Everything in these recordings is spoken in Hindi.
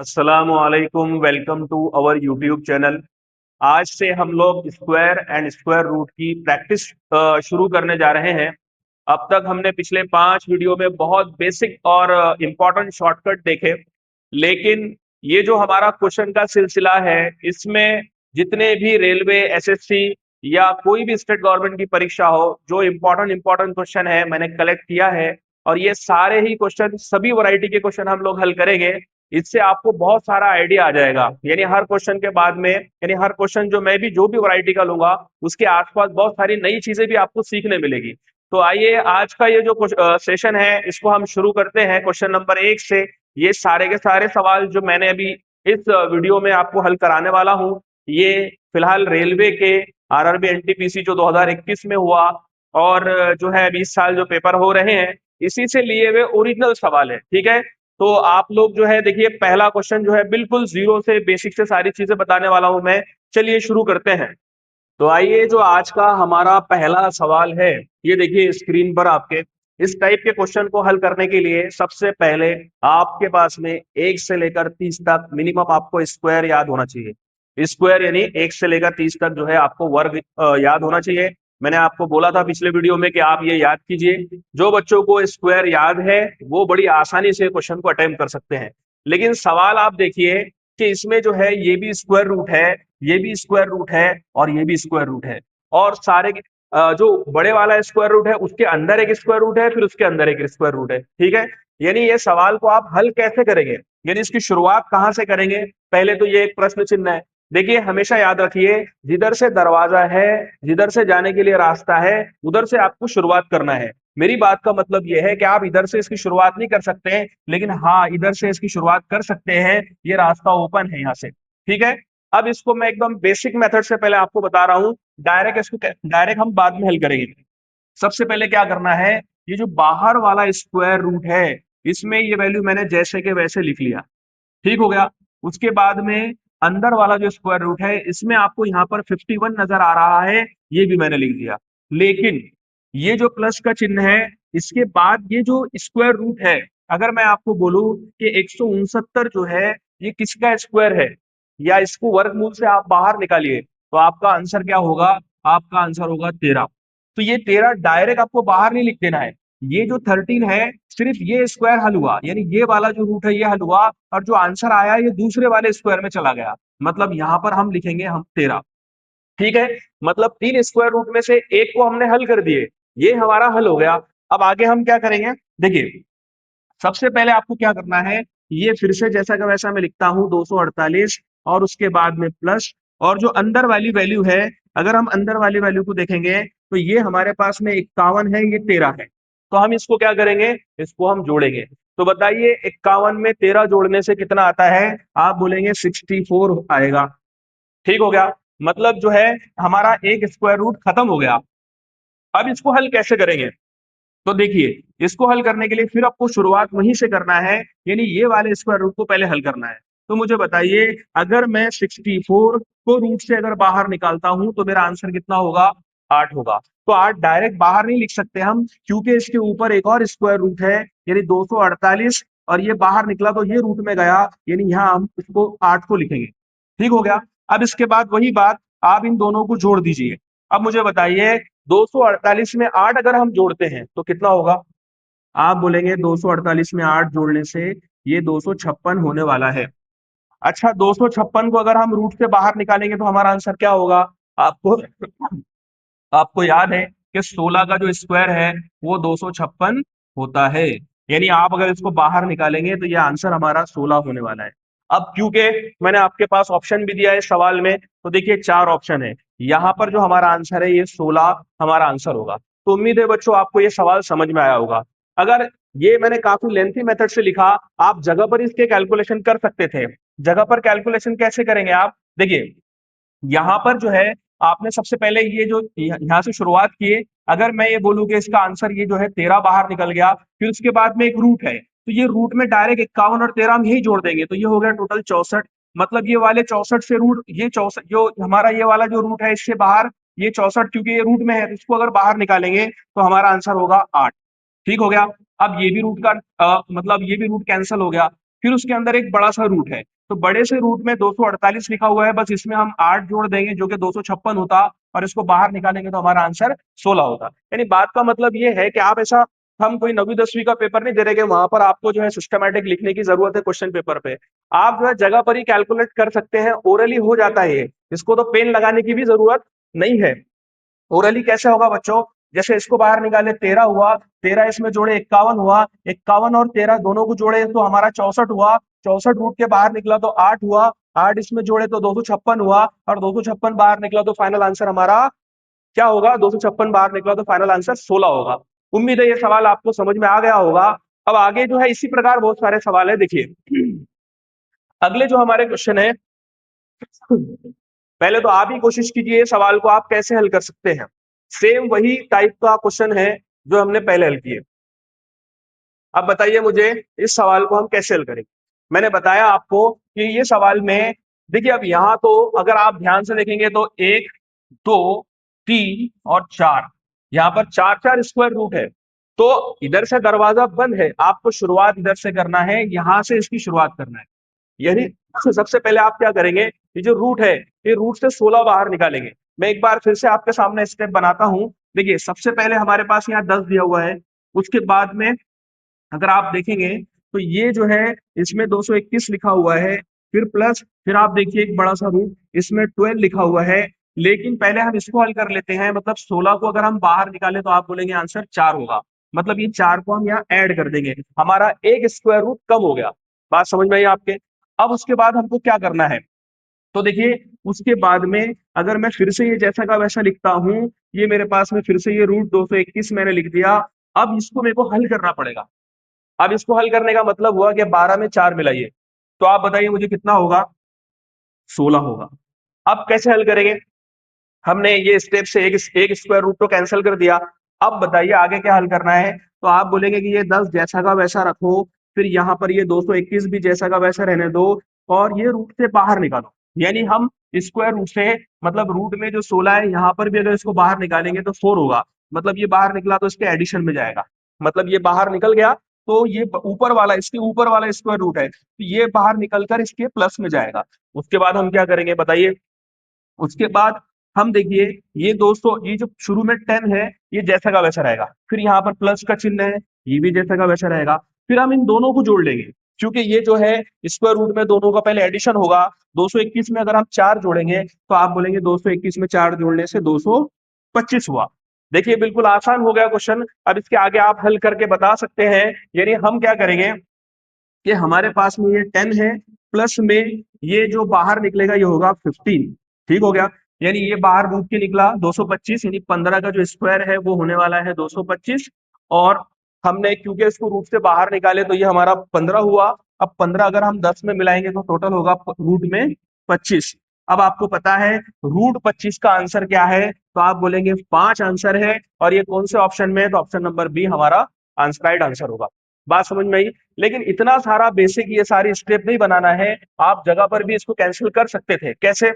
अस्सलामुअलैकुम, welcome to our YouTube channel. आज से हम लोग स्क्वायर एंड स्क्वायर रूट की प्रैक्टिस शुरू करने जा रहे हैं। अब तक हमने पिछले 5 वीडियो में बहुत बेसिक और इम्पोर्टेंट शॉर्टकट देखे, लेकिन ये जो हमारा क्वेश्चन का सिलसिला है, इसमें जितने भी रेलवे, एसएससी या कोई भी स्टेट गवर्नमेंट की परीक्षा हो, जो इम्पोर्टेंट इम्पोर्टेंट क्वेश्चन है मैंने कलेक्ट किया है। और ये सारे ही क्वेश्चन, सभी वैरायटी के क्वेश्चन हम लोग हल करेंगे। इससे आपको बहुत सारा आइडिया आ जाएगा। यानी हर क्वेश्चन के बाद में, यानी हर क्वेश्चन जो भी वैरायटी का लूंगा, उसके आसपास बहुत सारी नई चीजें भी आपको सीखने मिलेगी। तो आइए, आज का ये जो सेशन है, इसको हम शुरू करते हैं क्वेश्चन नंबर 1 से। ये सारे के सारे सवाल जो मैंने अभी इस वीडियो में आपको हल कराने वाला हूँ, ये फिलहाल रेलवे के आरआरबी एनटीपीसी जो 2021 में हुआ, और जो है 20 साल जो पेपर हो रहे हैं, इसी से लिए हुए ओरिजिनल सवाल है। ठीक है, तो आप लोग जो है देखिए, पहला क्वेश्चन जो है बिल्कुल जीरो से, बेसिक से सारी चीजें बताने वाला हूं मैं। चलिए शुरू करते हैं। तो आइए, जो आज का हमारा पहला सवाल है, ये देखिए स्क्रीन पर आपके। इस टाइप के क्वेश्चन को हल करने के लिए सबसे पहले आपके पास में 1 से लेकर 30 तक मिनिमम आपको स्क्वायर याद होना चाहिए। स्क्वायर यानी 1 से लेकर 30 तक जो है आपको वर्ग याद होना चाहिए। मैंने आपको बोला था पिछले वीडियो में कि आप ये याद कीजिए। जो बच्चों को स्क्वायर याद है, वो बड़ी आसानी से क्वेश्चन को अटेम्प्ट कर सकते हैं। लेकिन सवाल आप देखिए कि इसमें जो है ये भी स्क्वायर रूट है, ये भी स्क्वायर रूट है, और ये भी स्क्वायर रूट है। और सारे जो बड़े वाला स्क्वायर रूट है, उसके अंदर एक स्क्वायर रूट है, फिर उसके अंदर एक स्क्वायर रूट है। ठीक है, यानी ये सवाल को आप हल कैसे करेंगे, यानी इसकी शुरुआत कहां से करेंगे, पहले तो ये एक प्रश्न चिन्ह है। देखिए, हमेशा याद रखिए, जिधर से दरवाजा है, जिधर से जाने के लिए रास्ता है, उधर से आपको शुरुआत करना है। मेरी बात का मतलब यह है कि आप इधर से इसकी शुरुआत नहीं कर सकते हैं, लेकिन हाँ, इधर से इसकी शुरुआत कर सकते हैं। ये रास्ता ओपन है यहाँ से। ठीक है, अब इसको मैं एकदम बेसिक मेथड से पहले आपको बता रहा हूं। डायरेक्ट हम बाद में हल करेंगे। सबसे पहले क्या करना है, ये जो बाहर वाला स्क्वायर रूट है, इसमें ये वैल्यू मैंने जैसे के वैसे लिख लिया। ठीक हो गया। उसके बाद में अंदर वाला जो स्क्वायर रूट है, इसमें आपको यहाँ पर 51 नजर आ रहा है, ये भी मैंने लिख दिया। लेकिन ये जो प्लस का चिन्ह है, इसके बाद ये जो स्क्वायर रूट है, अगर मैं आपको बोलूं कि 169 जो है, ये किसका स्क्वायर है, या इसको वर्गमूल से आप बाहर निकालिए, तो आपका आंसर क्या होगा? आपका आंसर होगा 13। तो ये 13 डायरेक्ट आपको बाहर नहीं लिख देना है। ये जो 13 है, सिर्फ ये स्क्वायर हल हुआ, यानी ये वाला जो रूट है ये हल हुआ, और जो आंसर आया ये दूसरे वाले स्क्वायर में चला गया। मतलब यहां पर हम लिखेंगे हम 13। ठीक है, मतलब 3 स्क्वायर रूट में से एक को हमने हल कर दिए, ये हमारा हल हो गया। अब आगे हम क्या करेंगे, देखिए, सबसे पहले आपको क्या करना है, ये फिर से जैसा का वैसा मैं लिखता हूं, 248, और उसके बाद में प्लस, और जो अंदर वाली वैल्यू है, अगर हम अंदर वाली वैल्यू को देखेंगे, तो ये हमारे पास में 51 है, ये 13 है। तो हम इसको क्या करेंगे, इसको हम जोड़ेंगे। तो बताइए, 51 में 13 जोड़ने से कितना आता है? आप बोलेंगे 64 आएगा। ठीक हो गया, मतलब जो है हमारा एक स्क्वायर रूट खत्म हो गया। अब इसको हल कैसे करेंगे? तो देखिए, इसको हल करने के लिए फिर आपको शुरुआत वहीं से करना है, यानी ये वाले स्क्वायर रूट को पहले हल करना है। तो मुझे बताइए, अगर मैं 64 को रूट से अगर बाहर निकालता हूं, तो मेरा आंसर कितना होगा? 8 होगा। तो 8 डायरेक्ट बाहर नहीं लिख सकते हम, क्योंकि इसके ऊपर एक और स्क्वायर रूट है, यानी 248, और ये बाहर निकला तो ये रूट में गया, यानी यहाँ हम इसको 8 को लिखेंगे। ठीक हो गया। अब इसके बाद वही बात, आप इन दोनों को जोड़ दीजिए। अब मुझे बताइए, 248 में 8 अगर हम जोड़ते हैं तो कितना होगा? आप बोलेंगे 248 में 8 जोड़ने से ये 256 होने वाला है। अच्छा, 256 को अगर हम रूट से बाहर निकालेंगे तो हमारा आंसर क्या होगा? आपको आपको याद है कि 16 का जो स्क्वायर है वो 256 होता है। यानी आप अगर इसको बाहर निकालेंगे तो ये आंसर हमारा 16 होने वाला है। अब क्योंकि मैंने आपके पास ऑप्शन भी दिया है सवाल में, तो देखिए 4 ऑप्शन है, यहाँ पर जो हमारा आंसर है ये 16 हमारा आंसर होगा। तो उम्मीद है बच्चों, आपको ये सवाल समझ में आया होगा। अगर ये मैंने काफी लेंथी मेथड से लिखा, आप जगह पर इसके कैलकुलेशन कर सकते थे। जगह पर कैलकुलेशन कैसे करेंगे आप? देखिए, यहाँ पर जो है, आपने सबसे पहले ये जो यहाँ से शुरुआत किए, अगर मैं ये बोलूं कि इसका आंसर ये जो है 13 बाहर निकल गया, फिर उसके बाद में एक रूट है, तो ये रूट में डायरेक्ट 51 और 13 हम यही जोड़ देंगे, तो ये हो गया टोटल 64। मतलब ये वाले 64 से रूट, ये 64 जो हमारा ये वाला जो रूट है इससे बाहर, ये 64 क्योंकि ये रूट में है, तो इसको अगर बाहर निकालेंगे तो हमारा आंसर होगा 8। ठीक हो गया। अब ये भी रूट का मतलब ये भी रूट कैंसिल हो गया। फिर उसके अंदर एक बड़ा सा रूट है, तो बड़े से रूट में 248 लिखा हुआ है, बस इसमें हम 8 जोड़ देंगे जो कि 256 होता, और इसको बाहर निकालेंगे तो हमारा आंसर 16 होगा। यानी बात का मतलब ये है कि आप ऐसा, हम कोई 9वीं 10वीं का पेपर नहीं दे रहे, वहां पर आपको जो है सिस्टमैटिक लिखने की जरूरत है क्वेश्चन पेपर पे। आप जो है जगह पर ही कैलकुलेट कर सकते हैं, ओरली हो जाता है ये, इसको तो पेन लगाने की भी जरूरत नहीं है। ओरली कैसे होगा बच्चों, जैसे इसको बाहर निकाले 13 हुआ, 13 इसमें जोड़े 51 हुआ, 51 और 13 दोनों को जोड़े तो हमारा 64 हुआ, 64 रूट के बाहर निकला तो 8 हुआ, 8 इसमें जोड़े तो 256 हुआ, और 256 बाहर निकला तो फाइनल आंसर हमारा क्या होगा, 256 बाहर निकला तो फाइनल आंसर 16 होगा। उम्मीद है ये सवाल आपको समझ में आ गया होगा। अब आगे जो है इसी प्रकार बहुत सारे सवाल है, देखिए अगले जो हमारे क्वेश्चन है, पहले तो आप ही कोशिश कीजिए सवाल को आप कैसे हल कर सकते हैं। सेम वही टाइप का क्वेश्चन है जो हमने पहले हल किए। अब बताइए मुझे इस सवाल को हम कैसे हल करेंगे। मैंने बताया आपको कि ये सवाल में, देखिए अब यहां तो अगर आप ध्यान से देखेंगे तो 1 2 3 और 4, यहाँ पर 4 स्क्वायर रूट है, तो इधर से दरवाजा बंद है, आपको शुरुआत इधर से करना है, यहां से इसकी शुरुआत करना है। यानी सबसे पहले आप क्या करेंगे, ये जो रूट है, ये रूट से 16 बाहर निकालेंगे। मैं एक बार फिर से आपके सामने स्टेप बनाता हूं। देखिए सबसे पहले हमारे पास यहाँ 10 दिया हुआ है, उसके बाद में अगर आप देखेंगे तो ये जो है इसमें 221 लिखा हुआ है, फिर प्लस, फिर आप देखिए एक बड़ा सा रूट, इसमें 12 लिखा हुआ है। लेकिन पहले हम इसको हल कर लेते हैं, मतलब 16 को अगर हम बाहर निकालें तो आप बोलेंगे आंसर 4 होगा, मतलब ये 4 को हम यहाँ ऐड कर देंगे, हमारा एक स्क्वायर रूट कम हो गया। बात समझ में आई आपके। अब उसके बाद हमको क्या करना है, तो देखिए उसके बाद में अगर मैं फिर से ये जैसा का वैसा लिखता हूं, ये मेरे पास में फिर से ये रूट 221 मैंने लिख दिया। अब इसको मेरे को हल करना पड़ेगा। अब इसको हल करने का मतलब हुआ कि 12 में 4 मिलाइए, तो आप बताइए मुझे कितना होगा, 16 होगा। अब कैसे हल करेंगे, हमने ये स्टेप से एक स्क्वायर रूट तो कैंसिल कर दिया। अब बताइए आगे क्या हल करना है, तो आप बोलेंगे कि ये 10 जैसा का वैसा रखो, फिर यहाँ पर ये 221 भी जैसा का वैसा रहने दो, और ये रूट से बाहर निकालो। यानी हम स्क्वायर रूट से, मतलब रूट में जो 16 है यहाँ पर भी अगर इसको बाहर निकालेंगे तो 4 होगा, मतलब ये बाहर निकला तो इसके एडिशन में जाएगा, मतलब ये बाहर निकल गया तो ये ऊपर वाला, इसके ऊपर वाला स्क्वायर रूट है तो ये बाहर निकलकर इसके प्लस में जाएगा। उसके बाद हम क्या करेंगे बताइए, उसके बाद हम देखिए ये दोस्तों ये जो शुरू में 10 है ये जैसा का वैसा रहेगा, फिर यहाँ पर प्लस का चिन्ह है, ये भी जैसा का वैसा रहेगा, फिर हम इन दोनों को जोड़ लेंगे, क्योंकि ये जो है स्क्वायर रूट में दोनों का पहले एडिशन होगा। 221 में अगर हम 4 जोड़ेंगे तो आप बोलेंगे 221 में 4 जोड़ने से 225 हुआ। देखिए बिल्कुल आसान हो गया क्वेश्चन। अब इसके आगे आप हल करके बता सकते हैं। यानी हम क्या करेंगे कि हमारे पास में ये 10 है, प्लस में ये जो बाहर निकलेगा ये होगा 15, ठीक हो गया। यानी ये बाहर रूट के निकला 225, यानी 15 का जो स्क्वायर है वो होने वाला है 225, और हमने क्योंकि इसको रूट से बाहर निकाले तो ये हमारा 15 हुआ। अब 15 अगर हम 10 में मिलाएंगे तो टोटल होगा रूट में 25। अब आपको पता है रूट 25 का आंसर क्या है, तो आप बोलेंगे 5 आंसर है, और ये कौन से ऑप्शन में है, तो ऑप्शन नंबर बी हमारा आंसर राइट आंसर होगा। बात समझ में आई। लेकिन इतना सारा बेसिक ये सारी स्टेप नहीं बनाना है, आप जगह पर भी इसको कैंसिल कर सकते थे। कैसे,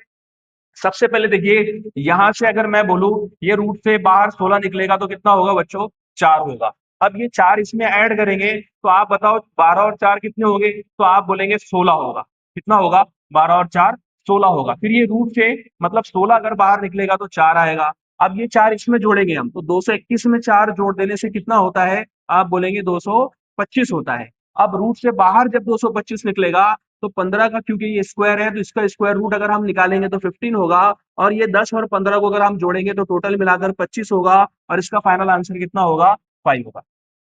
सबसे पहले देखिए यहां से अगर मैं बोलूं ये रूट से बाहर 16 निकलेगा तो कितना होगा बच्चों, 4 होगा। अब ये 4 इसमें ऐड करेंगे तो आप बताओ 12 और 4 कितने होंगे, तो आप बोलेंगे 16 होगा। कितना होगा, 12 और 4 16 होगा। फिर ये रूट से मतलब 16 अगर बाहर निकलेगा तो 4 आएगा। अब ये 4 इसमें जोड़ेंगे हम तो 221 में 4 जोड़ देने से कितना होता है, आप बोलेंगे 225 होता है। अब रूट से बाहर जब 225 निकलेगा तो 15 का क्योंकि ये स्क्वायर है तो इसका स्क्वायर रूट अगर हम निकालेंगे तो 15 होगा, और ये 10 और 15 को अगर हम जोड़ेंगे तो टोटल मिलाकर 25 होगा, और इसका फाइनल आंसर कितना होगा, 5 होगा।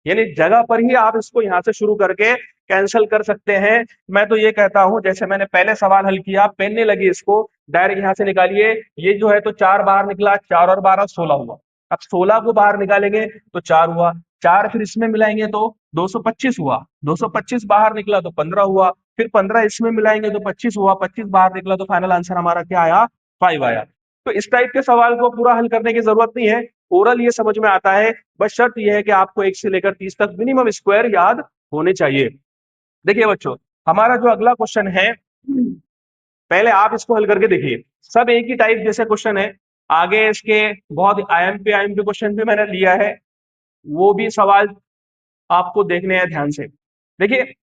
यानी जगह पर ही आप इसको यहां से शुरू करके कैंसिल कर सकते हैं। मैं तो ये कहता हूं जैसे मैंने पहले सवाल हल किया, पेन नहीं लगी इसको, डायरेक्ट यहां से निकालिए। ये जो है तो 4 बाहर निकला, 4 और 12 16 हुआ। अब 16 को बाहर निकालेंगे तो 4 हुआ, 4 फिर इसमें मिलाएंगे तो 225 हुआ, 225 बाहर निकला तो 15 हुआ, फिर 15 इसमें मिलाएंगे तो 25 हुआ, 25 बाहर निकला तो फाइनल आंसर हमारा क्या आया, 5 आया। तो इस टाइप के सवाल को पूरा हल करने की जरूरत नहीं है, ओरल ये समझ में आता है। बस शर्त यह है कि आपको 1 से लेकर 30 तक मिनिमम स्क्वायर याद होने चाहिए। देखिए बच्चों हमारा जो अगला क्वेश्चन है, पहले आप इसको हल करके देखिए। सब एक ही टाइप जैसे क्वेश्चन है, आगे इसके बहुत आईएमपी क्वेश्चन भी मैंने लिया है, वो भी सवाल आपको देखने हैं ध्यान से। देखिए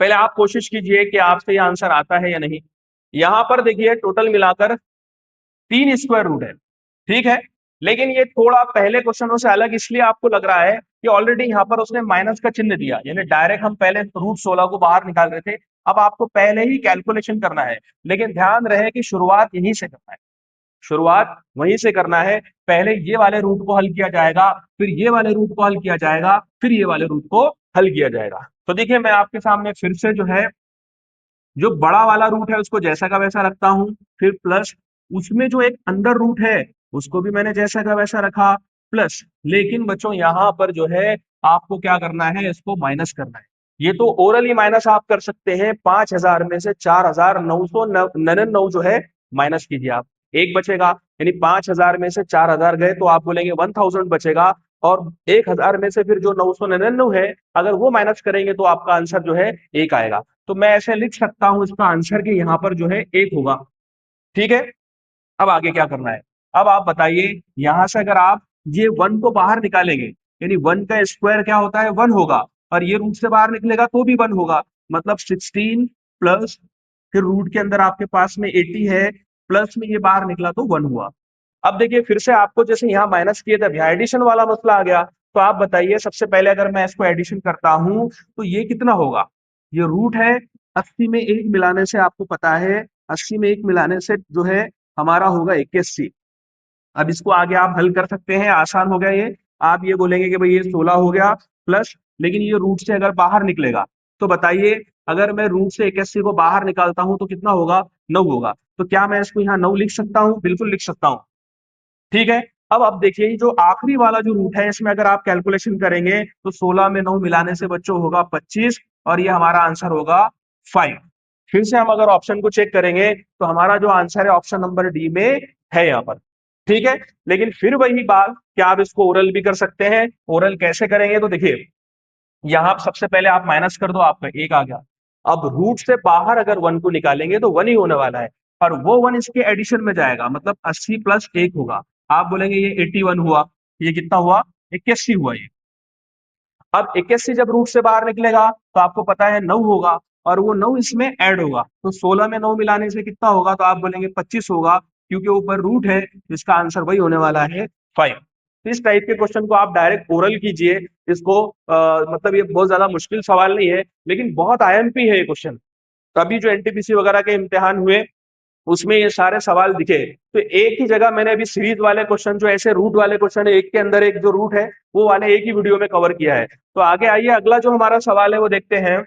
पहले आप कोशिश कीजिए कि आपसे ये आंसर आता है या नहीं। यहां पर देखिए टोटल मिलाकर 3 स्क्वायर रूट है, ठीक है। लेकिन ये थोड़ा पहले क्वेश्चनों से अलग इसलिए आपको लग रहा है कि ऑलरेडी यहाँ पर उसने माइनस का चिन्ह दिया, यानी डायरेक्ट हम पहले √16 को बाहर निकाल रहे थे, अब आपको पहले ही कैलकुलेशन करना है। लेकिन ध्यान रहे कि शुरुआत यहीं से करना है, शुरुआत वहीं से करना है। पहले ये वाले रूट को हल किया जाएगा, फिर ये वाले रूट को हल किया जाएगा, फिर ये वाले रूट को हल किया जाएगा। तो देखिए मैं आपके सामने फिर से जो है जो बड़ा वाला रूट है उसको जैसा का वैसा रखता हूं, फिर प्लस उसमें जो एक अंडर रूट है उसको भी मैंने जैसा का वैसा रखा, प्लस लेकिन बच्चों यहां पर जो है आपको क्या करना है, इसको माइनस करना है। ये तो ओरली माइनस आप कर सकते हैं, 5,000 में से 4,999 जो है माइनस कीजिए आप, एक बचेगा। यानी 5,000 में से 4,000 गए तो आप बोलेंगे 1,000 बचेगा, और 1,000 में से फिर जो 999 है अगर वो माइनस करेंगे तो आपका आंसर जो है एक आएगा। तो मैं ऐसे लिख सकता हूं इसका आंसर कि यहां पर जो है एक होगा, ठीक है। अब आगे क्या करना है, अब आप बताइए, यहां से अगर आप ये 1 को बाहर निकालेंगे, यानी 1 का स्क्वायर क्या होता है 1 होगा, और ये रूट से बाहर निकलेगा तो भी 1 होगा, मतलब 16 प्लस फिर रूट के अंदर आपके पास में 80 है, प्लस में ये बाहर निकला तो 1 हुआ। अब देखिए फिर से आपको जैसे यहाँ माइनस किए थे, एडिशन वाला मसला आ गया। तो आप बताइए सबसे पहले अगर मैं इसको एडिशन करता हूं तो ये कितना होगा, ये रूट है, 80 में 1 मिलाने से आपको पता है 80 में 1 मिलाने से जो है हमारा होगा 81। अब इसको आगे आप हल कर सकते हैं, आसान हो गया ये। आप ये बोलेंगे कि भाई ये 16 हो गया प्लस, लेकिन ये रूट से अगर बाहर निकलेगा तो बताइए, अगर मैं रूट से 81 को बाहर निकालता हूं तो कितना होगा 9 होगा। तो क्या मैं इसको यहाँ 9 लिख सकता हूँ, बिल्कुल लिख सकता हूँ, ठीक है। अब देखिए जो आखिरी वाला जो रूट है इसमें अगर आप कैलकुलेशन करेंगे तो 16 में 9 मिलाने से बच्चों होगा 25, और ये हमारा आंसर होगा 5। फिर से हम अगर ऑप्शन को चेक करेंगे तो हमारा जो आंसर है ऑप्शन नंबर डी में है यहाँ पर, ठीक है। लेकिन फिर वही बात, क्या आप इसको ओरल भी कर सकते हैं, ओरल कैसे करेंगे, तो देखिए यहां सबसे पहले आप माइनस कर दो, आपका एक आ गया। अब रूट से बाहर अगर 1 को निकालेंगे तो 1 ही होने वाला है, और वो 1 इसके एडिशन में जाएगा, मतलब 80 प्लस 1 होगा। आप बोलेंगे ये 81 हुआ, ये कितना हुआ 81 हुआ ये। अब 81 जब रूट से बाहर निकलेगा तो आपको पता है 9 होगा, और वो 9 इसमें ऐड होगा, तो 16 में 9 मिलाने से कितना होगा, तो आप बोलेंगे 25 होगा, क्योंकि ऊपर रूट है तो इसका आंसर वही होने वाला है 5। तो इस टाइप के क्वेश्चन को आप डायरेक्ट ओरल कीजिए, इसको मतलब ये बहुत ज्यादा मुश्किल सवाल नहीं है, लेकिन बहुत आईएमपी है ये क्वेश्चन। तभी जो एनटीपीसी वगैरह के इम्तिहान हुए उसमें ये सारे सवाल दिखे। तो एक ही जगह मैंने अभी सीरीज वाले क्वेश्चन जो ऐसे रूट वाले क्वेश्चन है, एक के अंदर एक जो रूट है वो वाले एक ही वीडियो में कवर किया है। तो आगे आइए अगला जो हमारा सवाल है वो देखते हैं।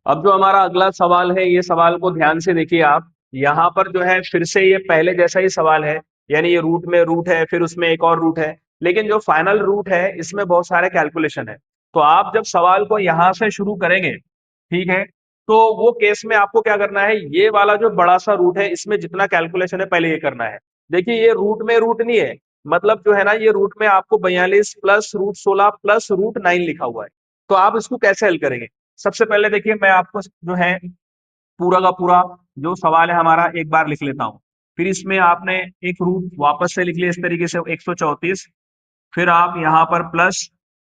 अब जो हमारा अगला सवाल है, ये सवाल को ध्यान से देखिए आप, यहाँ पर जो है फिर से ये पहले जैसा ही सवाल है, यानी ये रूट में रूट है, फिर उसमें एक और रूट है, लेकिन जो फाइनल रूट है इसमें बहुत सारे कैलकुलेशन है। तो आप जब सवाल को यहां से शुरू करेंगे, ठीक है, तो वो केस में आपको क्या करना है, ये वाला जो बड़ा सा रूट है इसमें जितना कैलकुलेशन है पहले ये करना है। देखिए ये रूट में रूट नहीं है, मतलब जो है ना, ये रूट में आपको 42 प्लस √16 प्लस √9 लिखा हुआ है। तो आप इसको कैसे हल करेंगे, सबसे पहले देखिए मैं आपको जो है पूरा का पूरा जो सवाल है हमारा एक बार लिख लेता हूं। फिर इसमें आपने एक रूट वापस से लिख लिया इस तरीके से 134, फिर आप यहाँ पर प्लस,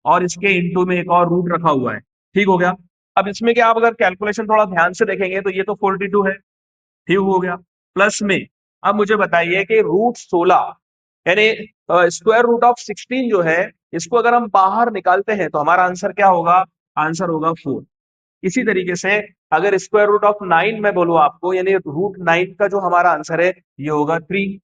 और इसके इंटू में एक और रूट रखा हुआ है, ठीक हो गया। अब इसमें क्या आप अगर कैलकुलेशन थोड़ा ध्यान से देखेंगे तो ये तो 42 है, ठीक हो गया। प्लस में अब मुझे बताइए कि √16 यानी √16 जो है, इसको अगर हम बाहर निकालते हैं तो हमारा आंसर क्या होगा, आंसर होगा 4। इसी तरीके से अगर √9 मैं बोलूं आपको, यानी √9 का जो हमारा आंसर है ये होगा 3,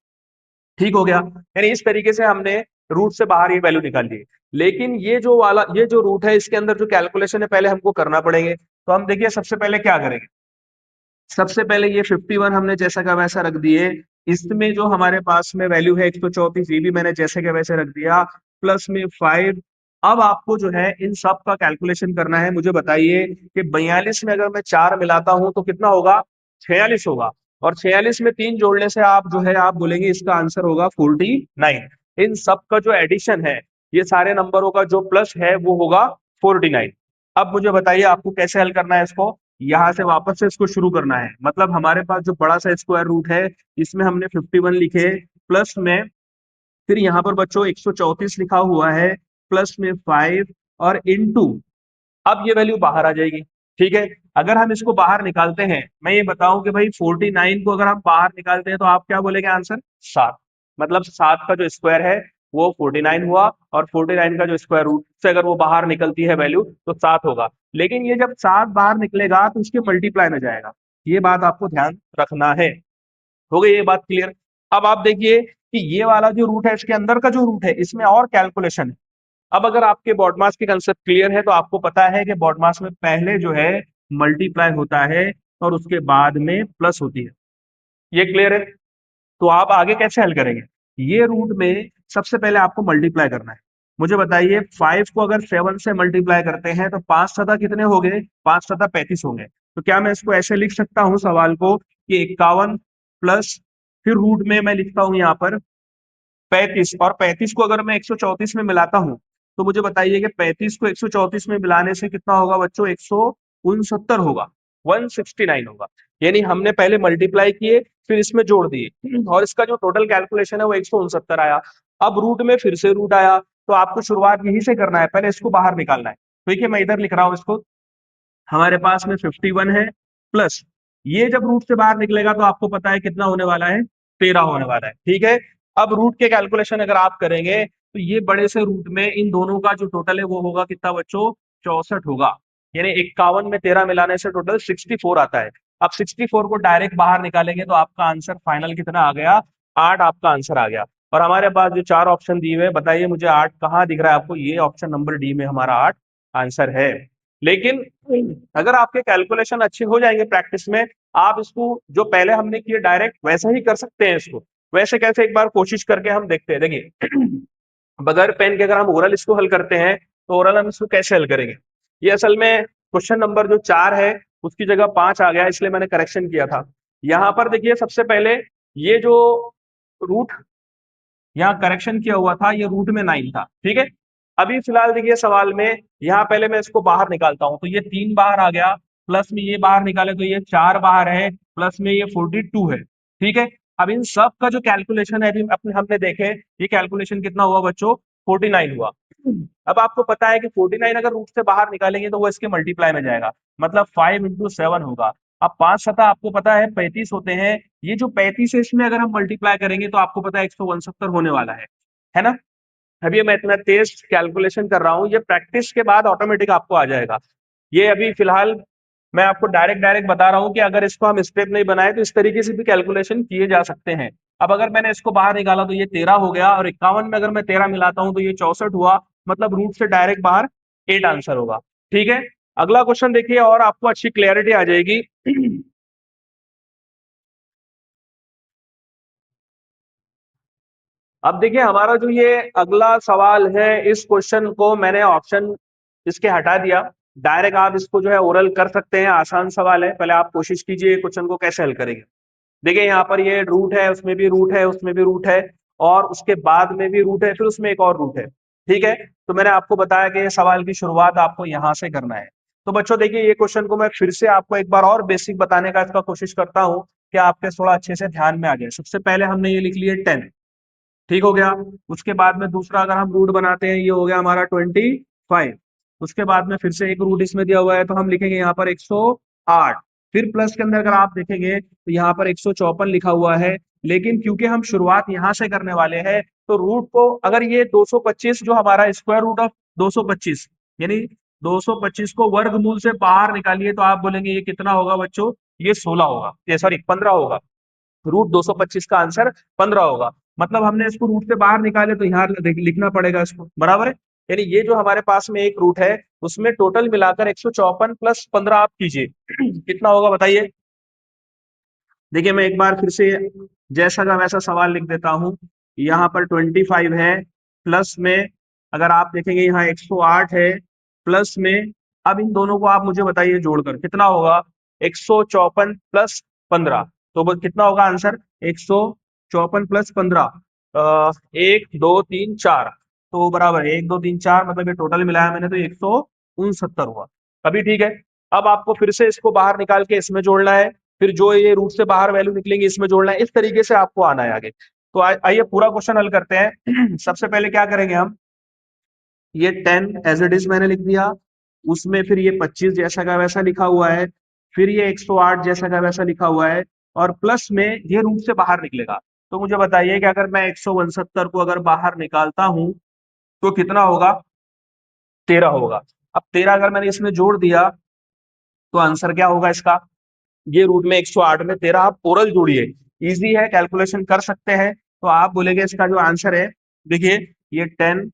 ठीक हो गया। यानी इस तरीके से हमने रूट से बाहर ये वैल्यू निकाल ली। लेकिन ये जो वाला ये जो रूट है इसके अंदर जो कैलकुलेशन है पहले हमको करना पड़ेंगे। तो हम देखिए सबसे पहले क्या करेंगे, सबसे पहले ये 51 हमने जैसा का वैसा रख दिए, इसमें जो हमारे पास में वैल्यू है 134, ये भी मैंने जैसे का वैसे रख दिया, प्लस में 5। अब आपको जो है इन सब का कैलकुलेशन करना है। मुझे बताइए कि 42 में अगर मैं 4 मिलाता हूं तो कितना होगा, 46 होगा, और 46 में 3 जोड़ने से आप जो है आप बोलेंगे इसका आंसर होगा 49। इन सब का जो एडिशन है, ये सारे नंबरों का जो प्लस है वो होगा 49। अब मुझे बताइए आपको कैसे हल करना है इसको, यहां से वापस से इसको शुरू करना है। मतलब हमारे पास जो बड़ा सा स्क्वायर रूट है इसमें हमने 51 लिखे, प्लस में फिर यहाँ पर बच्चों 134 लिखा हुआ है, प्लस में 5, और इनटू अब ये वैल्यू बाहर आ जाएगी। ठीक है, अगर हम इसको बाहर निकालते हैं, मैं ये बताऊं कि भाई 49 को अगर हम बाहर निकालते हैं तो आप क्या बोलेंगे आंसर? 7। मतलब 7 का जो स्क्वायर है वो 49 हुआ, और 49 का जो स्क्वायर रूट से अगर वो बाहर निकलती है वैल्यू तो 7 होगा। लेकिन ये जब 7 बाहर निकलेगा तो इसके मल्टीप्लाई में जाएगा, ये बात आपको ध्यान रखना है। हो गई ये बात क्लियर? अब आप देखिए कि ये वाला जो रूट है, इसके अंदर का जो रूट है, इसमें और कैलकुलेशन है। अब अगर आपके बॉडमास की कंसेप्ट क्लियर है तो आपको पता है कि बॉडमास में पहले जो है मल्टीप्लाई होता है और उसके बाद में प्लस होती है। ये क्लियर है? तो आप आगे कैसे हल करेंगे? ये रूट में सबसे पहले आपको मल्टीप्लाई करना है। मुझे बताइए 5 को अगर 7 से मल्टीप्लाई करते हैं तो 5 सता कितने हो गए? 5 सता 35 हो गए। तो क्या मैं इसको ऐसे लिख सकता हूं सवाल को कि 51 प्लस, फिर रूट में मैं लिखता हूं यहाँ पर 35, और 35 को अगर मैं 134 में मिलाता हूं तो मुझे बताइए कि 35 को 134 में मिलाने से कितना होगा बच्चों? 169 होगा, 169 होगा। यानी हमने पहले मल्टीप्लाई किए, फिर इसमें जोड़ दिए, और इसका जो टोटल कैलकुलेशन है वो 169 आया। अब रूट में फिर से रूट आया, तो आपको शुरुआत यहीं से करना है, पहले इसको बाहर निकालना है। ठीक है, मैं इधर लिख रहा हूं इसको। हमारे पास में 51 है, प्लस ये जब रूट से बाहर निकलेगा तो आपको पता है कितना होने वाला है? 13 होने वाला है। ठीक है, अब रूट के कैलकुलेशन अगर आप करेंगे तो ये बड़े से रूट में इन दोनों का जो टोटल है वो होगा कितना बच्चों? 64 होगा। यानी 51 में 13 मिलाने से टोटल 64 आता है। अब 64 को डायरेक्ट बाहर निकालेंगे तो आपका आंसर फाइनल कितना आ गया? 8 आपका आंसर आ गया। और हमारे पास जो 4 ऑप्शन दिए हुए, बताइए मुझे 8 कहाँ दिख रहा है आपको? ये ऑप्शन नंबर डी में हमारा 8 आंसर है। लेकिन अगर आपके कैलकुलेशन अच्छे हो जाएंगे प्रैक्टिस में, आप इसको जो पहले हमने किए डायरेक्ट वैसे ही कर सकते हैं। इसको वैसे कैसे, एक बार कोशिश करके हम देखते हैं। देखिए बगैर पेन के अगर हम ओरल इसको हल करते हैं तो ओरल हम इसको कैसे हल करेंगे? ये असल में क्वेश्चन नंबर जो 4 है उसकी जगह 5 आ गया, इसलिए मैंने करेक्शन किया था। यहां पर देखिए सबसे पहले ये जो रूट यहाँ करेक्शन किया हुआ था, ये रूट में 9 था। ठीक है, अभी फिलहाल देखिए सवाल में यहाँ पहले मैं इसको बाहर निकालता हूं तो ये 3 बाहर आ गया, प्लस में ये बाहर निकाले तो ये 4 बाहर है, प्लस में ये 42 है। ठीक है, अब इन सब का जो कैलकुलेशन है अभी अपने हमने देखे, ये कैलकुलेशन कितना हुआ बच्चों? 49 हुआ। अब आपको पता है कि 49 अगर रूट से बाहर निकालेंगे तो वो इसके मल्टीप्लाई में जाएगा, मतलब 5 × 7 होगा। अब 5 सता आपको पता है 35 होते हैं, ये जो 35 है इसमें अगर हम मल्टीप्लाई करेंगे तो आपको पता है 169 होने वाला है ना? अभी मैं इतना तेज कैलकुलेशन कर रहा हूं, ये प्रैक्टिस के बाद ऑटोमेटिक आपको आ जाएगा। ये अभी फिलहाल मैं आपको डायरेक्ट डायरेक्ट बता रहा हूं कि अगर इसको हम स्टेप नहीं बनाए तो इस तरीके से भी कैलकुलेशन किए जा सकते हैं। अब अगर मैंने इसको बाहर निकाला तो ये 13 हो गया, और 51 में अगर मैं 13 मिलाता हूं तो ये 64 हुआ, मतलब रूट से डायरेक्ट बाहर 8 आंसर होगा। ठीक है, अगला क्वेश्चन देखिए और आपको अच्छी क्लैरिटी आ जाएगी। अब देखिए हमारा जो ये अगला सवाल है, इस क्वेश्चन को मैंने ऑप्शन इसके हटा दिया, डायरेक्ट आप इसको जो है ओरल कर सकते हैं। आसान सवाल है, पहले आप कोशिश कीजिए क्वेश्चन को कैसे हल करेंगे। देखिए यहाँ पर ये रूट है, उसमें भी रूट है, उसमें भी रूट है, और उसके बाद में भी रूट है, फिर उसमें एक और रूट है। ठीक है, तो मैंने आपको बताया कि ये सवाल की शुरुआत आपको यहां से करना है। तो बच्चों देखिए ये क्वेश्चन को मैं फिर से आपको एक बार और बेसिक बताने का इसका कोशिश करता हूं कि आपके थोड़ा अच्छे से ध्यान में आ जाए। सबसे पहले हमने ये लिख लिया 10। ठीक हो गया, उसके बाद में दूसरा अगर हम रूट बनाते हैं, ये हो गया हमारा 25। उसके बाद में फिर से एक रूट इसमें दिया हुआ है तो हम लिखेंगे यहाँ पर 108। फिर प्लस के अंदर अगर आप देखेंगे तो यहाँ पर 154 लिखा हुआ है। लेकिन क्योंकि हम शुरुआत यहाँ से करने वाले हैं तो रूट को अगर ये 225 जो हमारा स्क्वायर रूट ऑफ 225, यानी 225 को वर्गमूल से बाहर निकालिए तो आप बोलेंगे ये कितना होगा बच्चों? ये 16 होगा, ये सॉरी 15 होगा। रूट 225 का आंसर 15 होगा। मतलब हमने इसको रूट से बाहर निकाले तो यहाँ लिखना पड़ेगा इसको, बराबर है। यानी ये जो हमारे पास में एक रूट है उसमें टोटल मिलाकर 154 प्लस 15 आप कीजिए कितना होगा बताइए? देखिए मैं एक बार फिर से जैसा का वैसा सवाल लिख देता हूं। यहाँ पर 25 है, प्लस में अगर आप देखेंगे यहाँ 108 है, प्लस में अब इन दोनों को आप मुझे बताइए जोड़कर कितना होगा? 154 प्लस 15, तो कितना होगा आंसर? 154 प्लस 15, 1 2 3 4, तो बराबर है 1 2 3 4, मतलब ये टोटल मिलाया मैंने तो 169 हुआ। अभी ठीक है, अब आपको फिर से इसको बाहर निकाल के इसमें जोड़ना है, फिर जो ये रूट से बाहर वैल्यू निकलेंगे इसमें जोड़ना है, इस तरीके से आपको आना है आगे। तो आइए पूरा क्वेश्चन हल करते हैं। सबसे पहले क्या करेंगे हम, ये 10 एज इट इज मैंने लिख दिया, उसमें फिर ये 25 जैसा का वैसा लिखा हुआ है, फिर ये 108 जैसा का वैसा लिखा हुआ है, और प्लस में ये रूट से बाहर निकलेगा। तो मुझे बताइए कि अगर मैं 169 को अगर बाहर निकालता हूं तो कितना होगा? 13 होगा। अब 13 अगर मैंने इसमें जोड़ दिया तो आंसर क्या होगा इसका? ये रूट में 108 में 13 आप ओरल जोड़िए, इजी है, कैलकुलेशन कर सकते हैं। तो आप बोलेंगे इसका जो आंसर है, देखिए ये 10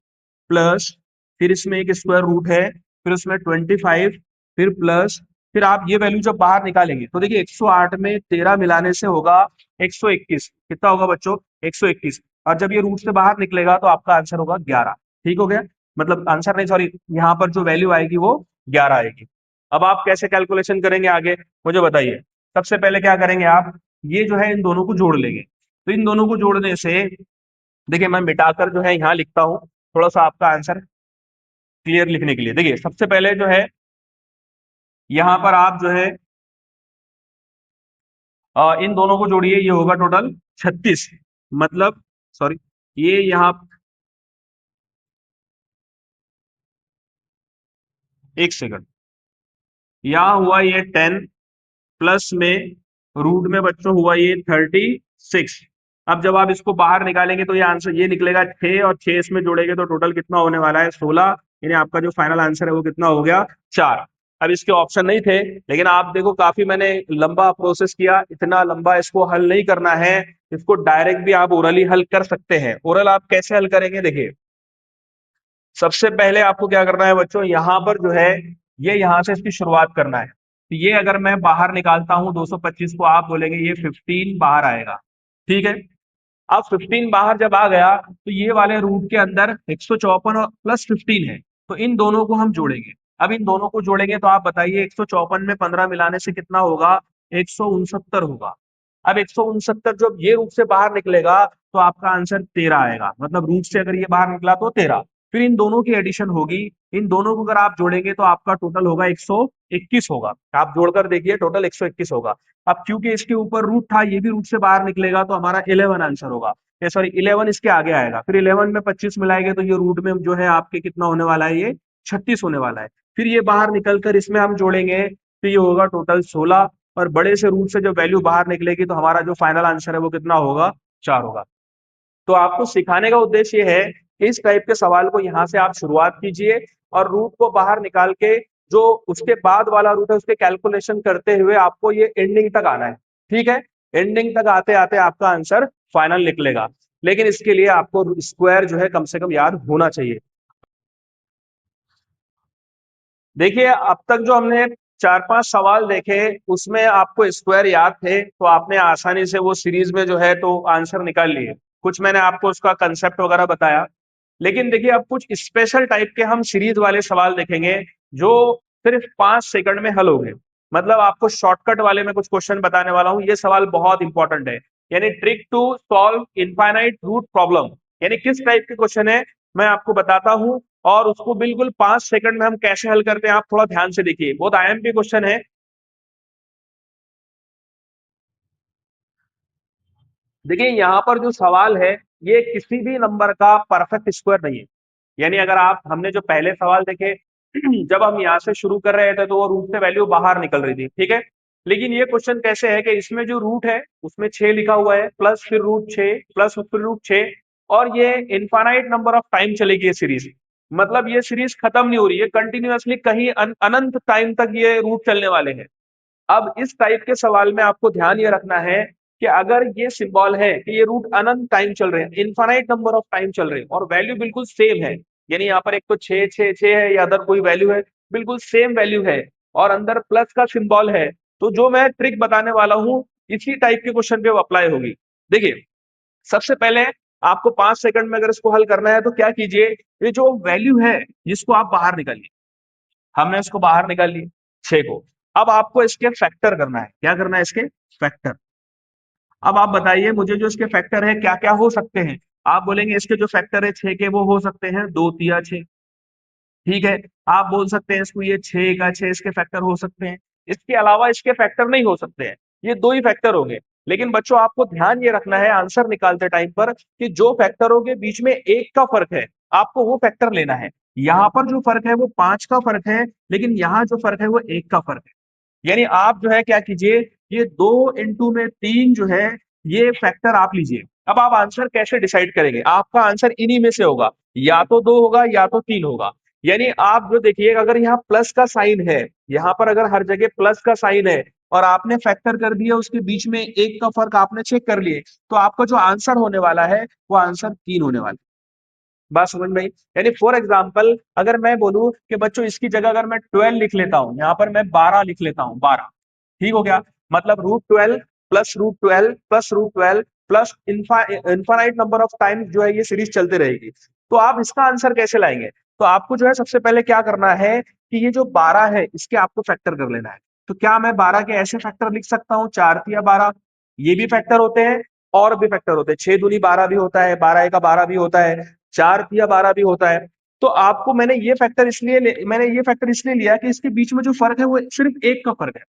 प्लस, फिर इसमें एक स्क्वायर रूट है, फिर उसमें 25, फिर प्लस, फिर आप ये वैल्यू जब बाहर निकालेंगे तो देखिए 108 में 13 मिलाने से होगा 121। कितना होगा बच्चों? 121। और जब ये रूट से बाहर निकलेगा तो आपका आंसर होगा 11। ठीक हो गया? मतलब आंसर नहीं, सॉरी, यहाँ पर जो वैल्यू आएगी वो 11 आएगी। अब आप कैसे कैलकुलेशन करेंगे आगे, मुझे बताइए। सबसे पहले क्या करेंगे आप, ये जो है इन दोनों को जोड़ लेंगे। तो इन दोनों को जोड़ने से देखिए मैं मिटाकर जो है यहाँ लिखता हूँ, थोड़ा सा आपका आंसर क्लियर लिखने के लिए। देखिए सबसे पहले जो है यहाँ पर आप जो है इन दोनों को जोड़िए, ये होगा टोटल 36। मतलब सॉरी, ये यहाँ, एक सेकंड, यहाँ हुआ ये 10 प्लस में रूट में बच्चों हुआ ये 36। अब जब आप इसको बाहर निकालेंगे तो ये आंसर ये निकलेगा 6, और 6 इसमें जोड़ेंगे तो टोटल कितना होने वाला है? 16। यानी आपका जो फाइनल आंसर है वो कितना हो गया? 4। अब इसके ऑप्शन नहीं थे, लेकिन आप देखो काफी मैंने लंबा प्रोसेस किया, इतना लंबा इसको हल नहीं करना है, इसको डायरेक्ट भी आप ओरली हल कर सकते हैं। ओरल आप कैसे हल करेंगे, देखिए सबसे पहले आपको क्या करना है बच्चों, यहाँ पर जो है ये यहाँ से इसकी शुरुआत करना है। तो ये अगर मैं बाहर निकालता हूं 225 को, आप बोलेंगे ये 15 बाहर आएगा। ठीक है? अब 15 बाहर जब आ गया तो ये वाले रूट के अंदर 154 और प्लस 15 है, तो इन दोनों को हम जोड़ेंगे। अब इन दोनों को जोड़ेंगे तो आप बताइए 154 में 15 मिलाने से कितना होगा? 169 होगा। अब 169 जब ये रूट से बाहर निकलेगा तो आपका आंसर 13 आएगा। मतलब रूट से अगर ये बाहर निकला तो 13, फिर इन दोनों की एडिशन होगी, इन दोनों को अगर आप जोड़ेंगे तो आपका टोटल होगा 121 होगा। आप जोड़कर देखिए टोटल 121 होगा। अब क्योंकि इसके ऊपर रूट था, ये भी रूट से बाहर निकलेगा तो हमारा 11 आंसर होगा। सॉरी 11 इसके आगे आएगा, फिर 11 में 25 मिलाएंगे तो ये रूट में जो है आपके कितना होने वाला है? ये 36 होने वाला है। फिर ये बाहर निकलकर इसमें हम जोड़ेंगे तो ये होगा टोटल 16, और बड़े से रूट से जब वैल्यू बाहर निकलेगी तो हमारा जो फाइनल आंसर है वो कितना होगा? 4 होगा। तो आपको सिखाने का उद्देश्य ये है कि इस टाइप के सवाल को यहाँ से आप शुरुआत कीजिए, और रूट को बाहर निकाल के जो उसके बाद वाला रूट है उसके कैलकुलेशन करते हुए आपको ये एंडिंग तक आना है। ठीक है? एंडिंग तक आते आते आपका आंसर फाइनल निकलेगा, लेकिन इसके लिए आपको स्क्वायर जो है कम से कम याद होना चाहिए। देखिए अब तक जो हमने 4-5 सवाल देखे उसमें आपको स्क्वायर याद थे, तो आपने आसानी से वो सीरीज में जो है तो आंसर निकाल लिए। कुछ मैंने आपको उसका कंसेप्ट वगैरह बताया, लेकिन देखिए अब कुछ स्पेशल टाइप के हम सीरीज वाले सवाल देखेंगे जो सिर्फ 5 सेकंड में हल हो गए। मतलब आपको शॉर्टकट वाले में कुछ क्वेश्चन बताने वाला हूं, ये सवाल बहुत इंपॉर्टेंट है। यानी trick to solve infinite root problem, यानी किस टाइप के क्वेश्चन है मैं आपको बताता हूं, और उसको बिल्कुल 5 सेकंड में हम कैसे हल करते हैं आप थोड़ा ध्यान से देखिए। बहुत आईएमपी क्वेश्चन है। देखिए यहाँ पर जो सवाल है ये किसी भी नंबर का परफेक्ट स्क्वायर नहीं है। यानी अगर आप, हमने जो पहले सवाल देखे जब हम यहाँ से शुरू कर रहे थे तो वो रूट से वैल्यू बाहर निकल रही थी, ठीक है। लेकिन ये क्वेश्चन कैसे है कि इसमें जो रूट है उसमें 6 लिखा हुआ है, प्लस फिर रूट 6 प्लस फिर रूट 6, और ये इनफाइनाइट नंबर ऑफ टाइम चलेगी ये सीरीज। मतलब ये सीरीज खत्म नहीं हो रही है, कंटिन्यूअसली कहीं अनंत टाइम तक ये रूट चलने वाले हैं। अब इस टाइप के सवाल में आपको ध्यान ये रखना है कि अगर ये सिंबल है कि ये रूट अनंत टाइम चल रहे हैं, इनफाइनाइट नंबर ऑफ टाइम चल रहे हैं, और वैल्यू बिल्कुल सेम है, यानी यहाँ पर एक तो 6 है या अदर कोई वैल्यू है, बिल्कुल सेम वैल्यू है, और अंदर प्लस का सिंबल है, तो जो मैं ट्रिक बताने वाला हूं इसी टाइप के क्वेश्चन पे वो अप्लाई होगी। देखिए सबसे पहले आपको 5 सेकंड में अगर इसको हल करना है तो क्या कीजिए, ये जो वैल्यू है जिसको आप बाहर निकालिए। हमने इसको बाहर निकाल लिया 6 को। अब आपको इसके फैक्टर करना है। क्या करना है? इसके फैक्टर। अब आप बताइए मुझे जो इसके फैक्टर है क्या क्या हो सकते हैं। आप बोलेंगे इसके जो फैक्टर है 6 के वो हो सकते हैं 2 तिया 6। ठीक है? आप बोल सकते हैं इसको ये 6 का 6 इसके फैक्टर हो सकते हैं। इसके अलावा इसके फैक्टर नहीं हो सकते हैं। ये दो ही फैक्टर हो गए। लेकिन बच्चों आपको ध्यान ये रखना है आंसर निकालते टाइम पर कि जो फैक्टरों के बीच में एक का फर्क है आपको वो फैक्टर लेना है। यहाँ पर जो फर्क है वो 5 का फर्क है, लेकिन यहाँ जो फर्क है वो 1 का फर्क है। यानी आप जो है क्या कीजिए, ये 2 × 3 जो है ये फैक्टर आप लीजिए। अब आप आंसर कैसे डिसाइड करेंगे? आपका आंसर इन्हीं में से होगा, या तो 2 होगा या तो 3 होगा। यानी आप जो देखिए, अगर यहाँ प्लस का साइन है, यहाँ पर अगर हर जगह प्लस का साइन है और आपने फैक्टर कर दिया, उसके बीच में 1 का फर्क आपने चेक कर लिए, तो आपका जो आंसर होने वाला है वो आंसर 3 होने वाला है। बात समझ में आई? यानी फॉर एग्जाम्पल अगर मैं बोलूं कि बच्चों इसकी जगह अगर मैं 12 लिख लेता हूं, यहां पर मैं 12 लिख लेता हूं, 12, ठीक हो गया? मतलब √12 plus √12 plus √12 plus infinite number of times जो है ये सीरीज चलते रहेगी। तो आप इसका आंसर कैसे लाएंगे? तो आपको जो है सबसे पहले क्या करना है कि ये जो 12 है इसके आपको फैक्टर कर लेना है। तो क्या मैं 12 के ऐसे फैक्टर लिख सकता हूँ, 4×3=12, ये भी फैक्टर होते हैं और भी फैक्टर होते हैं, 6×2=12 भी होता है, 12×1=12 भी होता है, 4×3=12 भी होता है। तो आपको मैंने ये फैक्टर इसलिए लिया कि इसके बीच में जो फर्क है वो सिर्फ 1 का फर्क है।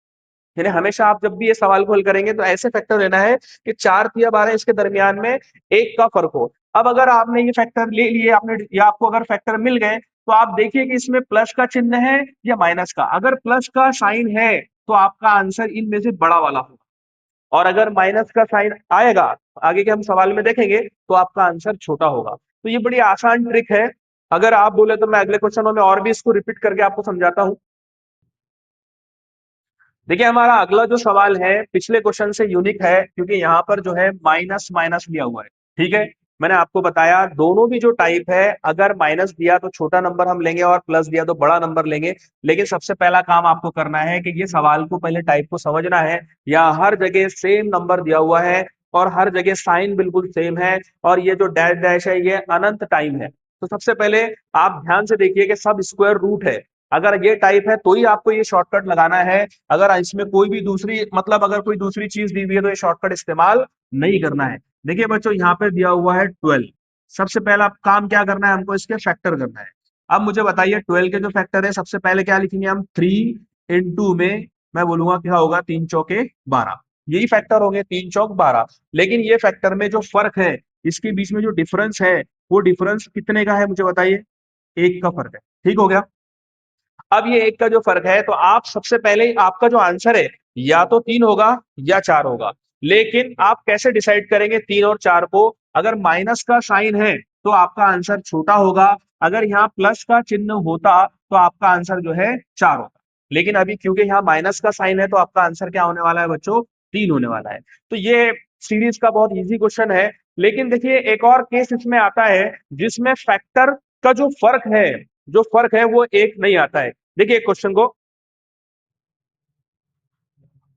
यानी हमेशा आप जब भी ये सवाल को हल करेंगे तो ऐसे फैक्टर लेना है कि 4×3=12 इसके दरमियान में 1 का फर्क हो। अब अगर आपने ये फैक्टर ले लिए, आपने या आपको अगर फैक्टर मिल गए, तो आप देखिए कि इसमें प्लस का चिन्ह है या माइनस का। अगर प्लस का साइन है तो आपका आंसर इनमें से बड़ा वाला होगा, और अगर माइनस का साइन आएगा, आगे के हम सवाल में देखेंगे, तो आपका आंसर छोटा होगा। तो ये बड़ी आसान ट्रिक है। अगर आप बोले तो मैं अगले क्वेश्चनों में और भी इसको रिपीट करके आपको समझाता हूं। देखिए हमारा अगला जो सवाल है पिछले क्वेश्चन से यूनिक है, क्योंकि यहाँ पर जो है माइनस माइनस लिया हुआ है। ठीक है, मैंने आपको बताया दोनों भी जो टाइप है, अगर माइनस दिया तो छोटा नंबर हम लेंगे और प्लस दिया तो बड़ा नंबर लेंगे। लेकिन सबसे पहला काम आपको करना है कि ये सवाल को पहले टाइप को समझना है। यहाँ हर जगह सेम नंबर दिया हुआ है और हर जगह साइन बिल्कुल सेम है, और ये जो डैश डैश है ये अनंत टाइम है। तो सबसे पहले आप ध्यान से देखिए कि सब स्क्वायर रूट है। अगर ये टाइप है तो ही आपको ये शॉर्टकट लगाना है। अगर इसमें कोई भी दूसरी मतलब अगर कोई दूसरी चीज दी हुई है तो ये शॉर्टकट इस्तेमाल नहीं करना है। देखिए बच्चों यहाँ पे दिया हुआ है 12। सबसे पहला काम क्या करना है, हमको इसके फैक्टर करना है। अब मुझे बताइए 12 के जो फैक्टर है, सबसे पहले क्या लिखेंगे हम, 3 × में मैं बोलूंगा क्या होगा, 3×4=12, यही फैक्टर होंगे, 3×4=12। लेकिन ये फैक्टर में जो फर्क है, इसके बीच में जो डिफरेंस है, वो डिफरेंस कितने का है मुझे बताइए, 1 का फर्क है। ठीक हो गया? अब ये 1 का जो फर्क है, तो आप सबसे पहले आपका जो आंसर है या तो 3 होगा या 4 होगा। लेकिन आप कैसे डिसाइड करेंगे 3 और 4 को? अगर माइनस का साइन है तो आपका आंसर छोटा होगा, अगर यहाँ प्लस का चिन्ह होता तो आपका आंसर जो है 4 होता। लेकिन अभी क्योंकि यहाँ माइनस का साइन है तो आपका आंसर क्या होने वाला है बच्चों, 3 होने वाला है। तो ये सीरीज का बहुत इजी क्वेश्चन है। लेकिन देखिए एक और केस इसमें आता है जिसमें फैक्टर का जो फर्क है वो एक नहीं आता है। देखिए क्वेश्चन को,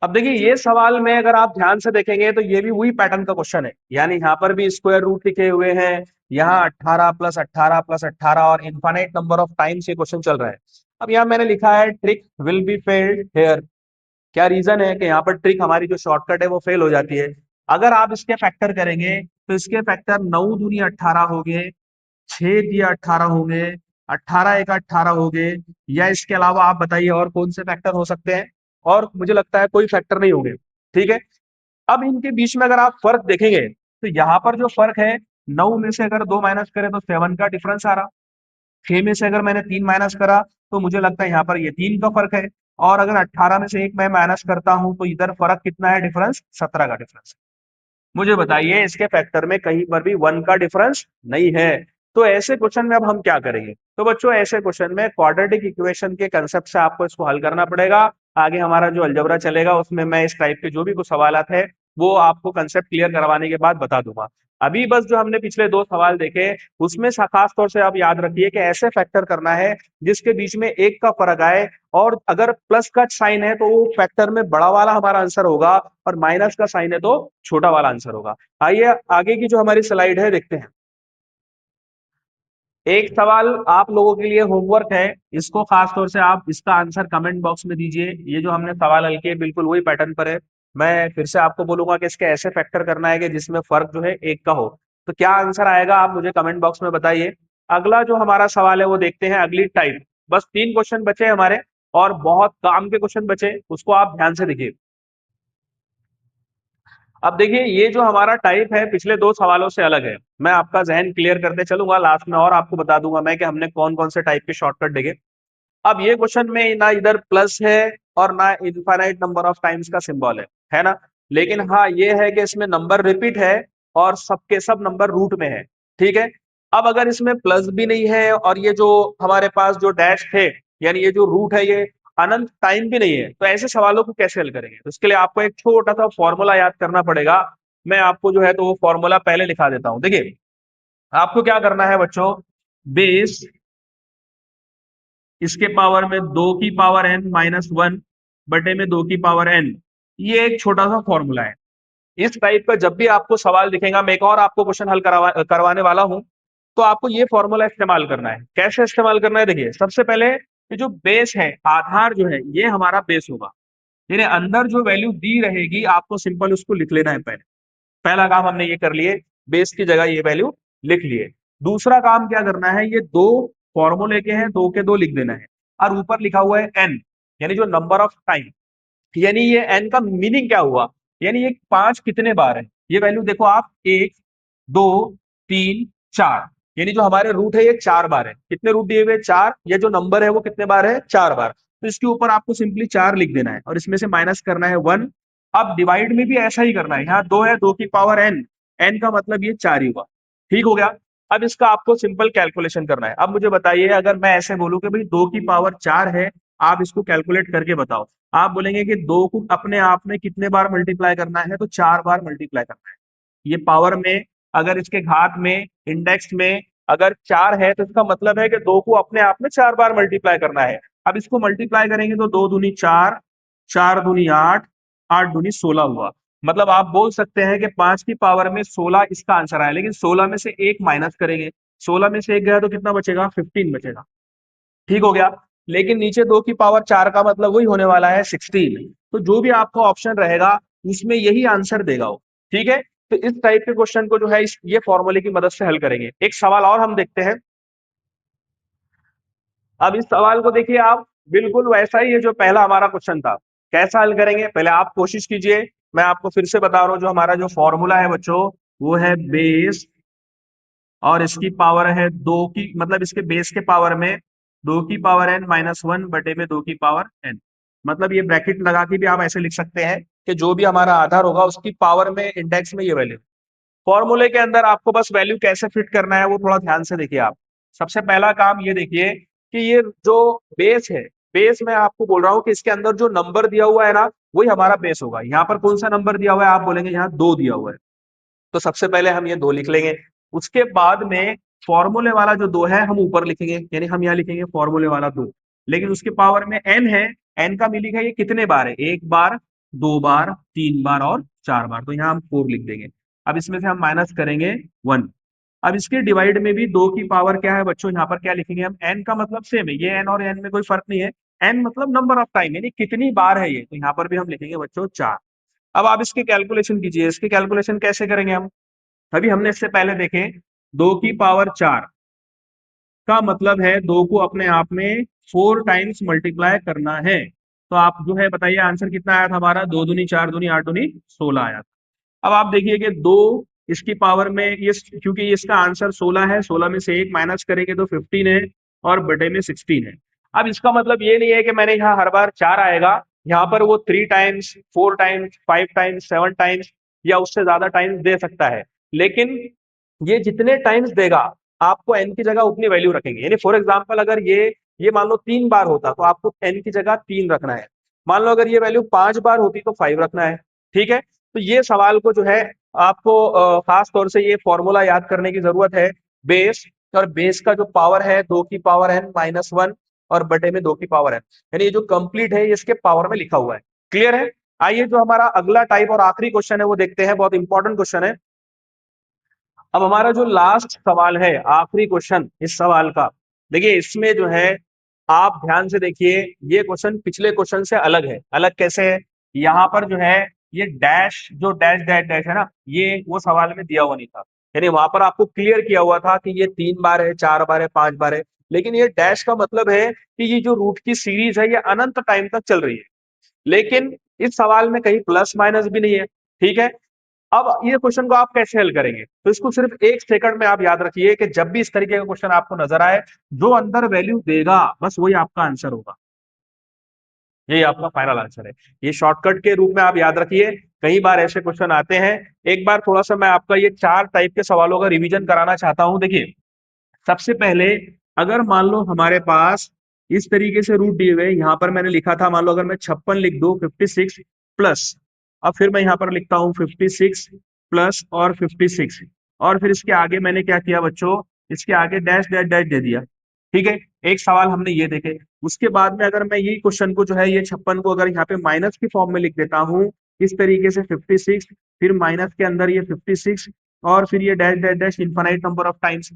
अब देखिए ये सवाल में अगर आप ध्यान से देखेंगे तो ये भी वही पैटर्न का क्वेश्चन है। यानी यहाँ पर भी स्क्वायर रूट लिखे हुए हैं, यहाँ 18 + 18 + 18 और इनफाइनाइट नंबर ऑफ टाइम्स ये क्वेश्चन चल रहा है। अब यहाँ मैंने लिखा है trick will be failed here. क्या रीजन है कि यहाँ पर ट्रिक हमारी जो शॉर्टकट है वो फेल हो जाती है? अगर आप इसके फैक्टर करेंगे तो इसके फैक्टर 9×2=18 हो गए, 6×18 हो गए, 18×1=18 हो गए, या इसके अलावा आप बताइए और कौन से फैक्टर हो सकते हैं? और मुझे लगता है कोई फैक्टर नहीं होंगे। ठीक है, अब इनके बीच में अगर आप फर्क देखेंगे तो यहाँ पर जो फर्क है, 9 में से अगर 2 माइनस करें तो 7 का डिफरेंस आ रहा, 6 में से अगर मैंने 3 माइनस करा तो मुझे लगता है यहाँ पर ये 3 का फर्क है, और अगर 18 में से 1 मैं माइनस करता हूं तो इधर फर्क कितना है, डिफरेंस 17 का डिफरेंस। मुझे बताइए इसके फैक्टर में कहीं पर भी 1 का डिफरेंस नहीं है। तो ऐसे क्वेश्चन में अब हम क्या करेंगे? तो बच्चों ऐसे क्वेश्चन में क्वाड्रेटिक इक्वेशन के कंसेप्ट से आपको इसको हल करना पड़ेगा। आगे हमारा जो अलजेब्रा चलेगा उसमें मैं इस टाइप के जो भी कुछ सवालात है वो आपको कंसेप्ट क्लियर करवाने के बाद बता दूंगा। अभी बस जो हमने पिछले 2 सवाल देखे उसमें खास तौर से आप याद रखिए कि ऐसे फैक्टर करना है जिसके बीच में 1 का फर्क आए, और अगर प्लस का साइन है तो वो फैक्टर में बड़ा वाला हमारा आंसर होगा, और माइनस का साइन है तो छोटा वाला आंसर होगा। आइए आगे की जो हमारी स्लाइड है देखते हैं। एक सवाल आप लोगों के लिए होमवर्क है, इसको खास तौर से आप इसका आंसर कमेंट बॉक्स में दीजिए। ये जो हमने सवाल हल किए बिल्कुल वही पैटर्न पर है। मैं फिर से आपको बोलूंगा कि इसके ऐसे फैक्टर करना है कि जिसमें फर्क जो है 1 का हो। तो क्या आंसर आएगा आप मुझे कमेंट बॉक्स में बताइए। अगला जो हमारा सवाल है वो देखते हैं, अगली टाइप। बस 3 क्वेश्चन बचे हमारे और बहुत काम के क्वेश्चन बचे, उसको आप ध्यान से देखिए। अब देखिए ये जो हमारा टाइप है पिछले दो सवालों से अलग है। मैं आपका जहन क्लियर करते चलूंगा, लास्ट में और आपको बता दूंगा मैं कि हमने कौन कौन से टाइप के शॉर्टकट देखे। अब ये क्वेश्चन में ना इधर प्लस है और ना इनफाइनाइट नंबर ऑफ टाइम्स का सिंबल है ना। लेकिन हाँ ये है कि इसमें नंबर रिपीट है और सबके सब नंबर रूट में है। ठीक है। अब अगर इसमें प्लस भी नहीं है और ये जो हमारे पास जो डैश थे, यानी ये जो रूट है ये अनंत टाइम भी नहीं है, तो ऐसे सवालों को कैसे हल करेंगे? तो इसके लिए आपको एक छोटा सा फॉर्मूला याद करना पड़ेगा। मैं आपको जो है तो वो फॉर्मूला पहले लिखा देता हूं। देखिए आपको क्या करना है बच्चों, बेस इसके पावर में 2 की पावर n-1 बटे में 2 की पावर n, ये एक छोटा सा फॉर्मूला है। इस टाइप का जब भी आपको सवाल दिखेगा, मैं एक और आपको क्वेश्चन हल करवाने वाला हूं, तो आपको ये फॉर्मूला इस्तेमाल करना है। कैसे इस्तेमाल करना है? देखिए सबसे पहले ये जो बेस है, आधार जो है ये हमारा बेस होगा, यानी अंदर जो वैल्यू दी रहेगी आपको सिंपल उसको लिख लेना है। पहले पहला काम हमने ये कर लिए, बेस की जगह ये वैल्यू लिख लिए। दूसरा काम क्या करना है, ये दो फॉर्मूले के हैं, दो के दो लिख देना है। और ऊपर लिखा हुआ है एन, यानी जो नंबर ऑफ टाइम, यानी ये एन का मीनिंग क्या हुआ, यानी ये पांच कितने बार है। ये वैल्यू देखो आप, 1 2 3 4, यानी जो हमारे रूट है ये 4 बार है। कितने रूट दिए हुए? 4। ये जो नंबर है वो कितने बार है? 4 बार। तो इसके ऊपर आपको सिंपली 4 लिख देना है और इसमें से माइनस करना है 1। अब डिवाइड में भी ऐसा ही करना है, यहाँ 2 है, 2 की पावर n, n का मतलब ये 4 ही हुआ। ठीक हो गया। अब इसका आपको सिंपल कैलकुलेशन करना है। अब मुझे बताइए, अगर मैं ऐसे बोलूं कि भाई 2 की पावर 4 है, आप इसको कैलकुलेट करके बताओ। आप बोलेंगे कि 2 को अपने आप में कितने बार मल्टीप्लाई करना है, तो 4 बार मल्टीप्लाई करना है। ये पावर में, अगर इसके घात में, इंडेक्स में अगर 4 है तो इसका मतलब है कि 2 को अपने आप में 4 बार मल्टीप्लाई करना है। अब इसको मल्टीप्लाई करेंगे तो 2 दूनी 4, 4 दूनी 8, 8 दूनी 16 हुआ। मतलब आप बोल सकते हैं कि 5 की पावर में 16 इसका आंसर आया, लेकिन 16 में से एक माइनस करेंगे, 16 में से एक गया तो कितना बचेगा? 15 बचेगा। ठीक हो गया। लेकिन नीचे 2 की पावर 4 का मतलब वही होने वाला है 16। तो जो भी आपका ऑप्शन रहेगा उसमें यही आंसर देगा वो। ठीक है। तो इस टाइप के क्वेश्चन को जो है ये फॉर्मूले की मदद से हल करेंगे। एक सवाल और हम देखते हैं। अब इस सवाल को देखिए आप, बिल्कुल वैसा ही है जो पहला हमारा क्वेश्चन था। कैसा हल करेंगे पहले आप कोशिश कीजिए। मैं आपको फिर से बता रहा हूं, जो हमारा जो फॉर्मूला है बच्चों, वो है बेस और इसकी पावर है 2 की, मतलब इसके बेस के पावर में 2 की पावर n-1 बटे में 2 की पावर n। मतलब ये ब्रैकेट लगा के भी आप ऐसे लिख सकते हैं कि जो भी हमारा आधार होगा उसकी पावर में, इंडेक्स में ये वैल्यू। फॉर्मूले के अंदर आपको बस वैल्यू कैसे फिट करना है वो थोड़ा ध्यान से देखिए आप। सबसे पहला काम ये देखिए कि ये जो बेस है, बेस में आपको बोल रहा हूं कि इसके अंदर जो नंबर दिया हुआ है ना, वही हमारा बेस होगा। यहाँ पर कौन सा नंबर दिया हुआ है? आप बोलेंगे यहाँ 2 दिया हुआ है, तो सबसे पहले हम ये 2 लिख लेंगे। उसके बाद में फॉर्मूले वाला जो 2 है हम ऊपर लिखेंगे, यानी हम यहाँ लिखेंगे फॉर्मूले वाला 2। लेकिन उसके पावर में n है, n का मीनिंग है ये कितने बार है, 1 बार, 2 बार, 3 बार और 4 बार, तो यहाँ हम 4 लिख देंगे। अब इसमें से हम माइनस करेंगे 1। अब इसके डिवाइड में भी 2 की पावर क्या है बच्चों, यहाँ पर क्या लिखेंगे हम? n का मतलब सेम है, ये n और n में कोई फर्क नहीं है। n मतलब नंबर ऑफ टाइम, यानी कितनी बार है ये, तो यहाँ पर भी हम लिखेंगे बच्चों 4। अब आप इसके कैलकुलेशन कीजिए। इसके कैलकुलेशन कैसे करेंगे हम? अभी हमने इससे पहले देखे, 2 की पावर 4 का मतलब है 2 को अपने आप में 4 टाइम्स मल्टीप्लाई करना है। तो आप जो है बताइए आंसर कितना आया था हमारा? 2 दूनी 4 दूनी 8 दूनी 16 आया था। अब आप देखिए कि 2 इसकी पावर में ये, क्योंकि इसका आंसर 16 है, 16 में से एक माइनस करेंगे तो 15 है और बटे में 16 है। अब इसका मतलब ये नहीं है कि मैंने यहाँ हर बार 4 आएगा, यहाँ पर वो 3 टाइम्स, 4 टाइम्स, 5 टाइम्स, 7 टाइम्स या उससे ज्यादा टाइम्स दे सकता है। लेकिन ये जितने टाइम्स देगा आपको एन की जगह उतनी वैल्यू रखेंगे। यानी फॉर एग्जांपल अगर ये मान लो 3 बार होता तो आपको एन की जगह 3 रखना है। मान लो अगर ये वैल्यू 5 बार होती तो 5 रखना है। ठीक है। तो ये सवाल को जो है आपको खास तौर से ये फॉर्मूला याद करने की जरूरत है। बेस, और बेस का जो पावर है 2 की पावर n-1 और बटे में 2 की पावर n, यानी ये जो कंप्लीट है ये इसके पावर में लिखा हुआ है। क्लियर है? आइए जो हमारा अगला टाइप और आखिरी क्वेश्चन है वो देखते हैं, बहुत इंपॉर्टेंट क्वेश्चन है। अब हमारा जो लास्ट सवाल है, आखिरी क्वेश्चन इस सवाल का, देखिए इसमें जो है आप ध्यान से देखिए, ये क्वेश्चन पिछले क्वेश्चन से अलग है। अलग कैसे है? यहाँ पर जो है ये डैश, जो डैश डैश डैश है ना, ये वो सवाल में दिया हुआ नहीं था। यानी वहां पर आपको क्लियर किया हुआ था कि ये 3 बार है, 4 बार है, 5 बार है। लेकिन ये डैश का मतलब है कि ये जो रूट की सीरीज है ये अनंत टाइम तक चल रही है। लेकिन इस सवाल में कहीं प्लस माइनस भी नहीं है। ठीक है। अब ये क्वेश्चन को आप कैसे हल करेंगे, तो इसको सिर्फ 1 सेकंड में आप याद रखिए कि जब भी इस तरीके का क्वेश्चन आपको नजर आए, जो अंदर वैल्यू देगा बस वही आपका आंसर होगा, यही आपका फाइनल आंसर है। ये शॉर्टकट के रूप में आप याद रखिए, कई बार ऐसे क्वेश्चन आते हैं। एक बार थोड़ा सा मैं आपका ये 4 टाइप के सवालों का रिवीजन कराना चाहता हूं। देखिए, सबसे पहले अगर मान लो हमारे पास इस तरीके से रूट दिए हुए, यहां पर मैंने लिखा था, मान लो अगर मैं 56 लिख दूं 56 प्लस, अब फिर मैं यहां पर लिखता हूं 56 प्लस और 56, और फिर इसके आगे मैंने क्या किया बच्चों, इसके आगे डैश डैश डैश दे दिया। ठीक है, एक सवाल हमने ये देखे। उसके बाद में अगर मैं यही क्वेश्चन को जो है ये 56 को अगर यहाँ पे माइनस की फॉर्म में लिख देता हूँ, इस तरीके से 56, फिर माइनस के अंदर ये 56, और फिर ये dash dash dash infinite number of times.